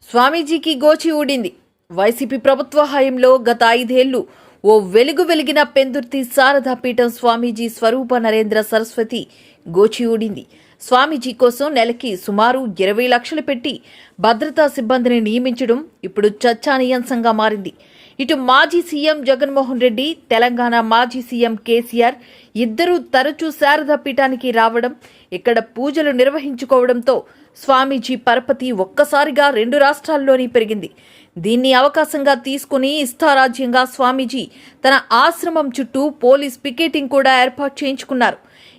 స్వామీజీకి గోచి ఊడింది. వైసీపీ ప్రభుత్వ హయాంలో గత 5 ఏళ్లు ఓ వెలుగు వెలిగిన పెందుర్తి శారదా పీఠం స్వామీజీ స్వరూప నరేంద్ర సరస్వతి గోచి ఊడింది. స్వామీజీ కోసం నెలకి సుమారు 20 లక్షలు పెట్టి భద్రతా సిబ్బందిని నియమించడం ఇప్పుడు చర్చానీయాంశంగా మారింది. ఇటు మాజీ సీఎం జగన్మోహన్ రెడ్డి, తెలంగాణ మాజీ సీఎం కేసీఆర్ ఇద్దరూ తరచూ శారదా పీఠానికి రావడం, ఇక్కడ పూజలు నిర్వహించుకోవడంతో స్వామీజీ పరపతి ఒక్కసారిగా 2 రాష్ట్రాల్లోని పెరిగింది. దీన్ని అవకాశంగా తీసుకుని ఇష్టారాజ్యంగా స్వామీజీ తన ఆశ్రమం చుట్టూ పోలీస్ పికెటింగ్ కూడా ఏర్పాటు చేయించుకున్నారు.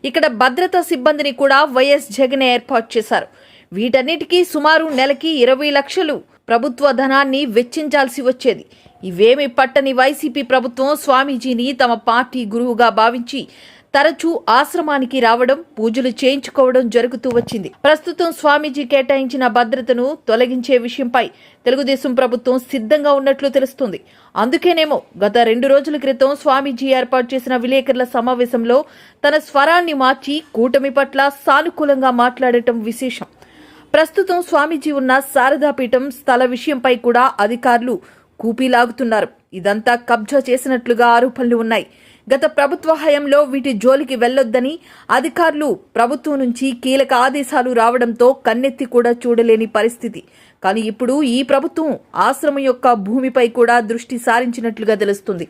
ఇక్కడ భద్రతా సిబ్బందిని కూడా వైఎస్ జగన్ ఏర్పాటు చేశారు. వీటన్నిటికీ సుమారు నెలకి 20 లక్షలు ప్రభుత్వ ధనాన్ని వెచ్చించాల్సి వచ్చేది. ఇవేమి పట్టని వైసీపీ ప్రభుత్వం స్వామీజీని తమ పార్టీ గురువుగా భావించి తరచూ ఆశ్రమానికి రావడం, పూజలు చేయించుకోవడం జరుగుతూ వచ్చింది. ప్రస్తుతం స్వామీజీ కేటాయించిన భద్రతను తొలగించే విషయంపై తెలుగుదేశం ప్రభుత్వం సిద్ధంగా ఉన్నట్లు తెలుస్తుంది. అందుకేనేమో గత 2 రోజుల క్రితం స్వామీజీ ఏర్పాటు చేసిన విలేకరుల సమావేశంలో తన స్వరాన్ని మార్చి కూటమి పట్ల సానుకూలంగా మాట్లాడటం విశేషం. ప్రస్తుతం స్వామీజీ ఉన్న శారదాపీఠం స్థల విషయంపై కూడా అధికారులు కూపీలాగుతున్నారు. ఇదంతా కబ్జా చేసినట్లుగా ఆరోపణలు ఉన్నాయి. గత ప్రభుత్వ హయాంలో వీటి జోలికి వెళ్లొద్దని అధికారులు ప్రభుత్వం నుంచి కీలక ఆదేశాలు రావడంతో కన్నెత్తి కూడా చూడలేని పరిస్థితి. కానీ ఇప్పుడు ఈ ప్రభుత్వం ఆశ్రమం యొక్క భూమిపై కూడా దృష్టి సారించినట్లుగా తెలుస్తుంది.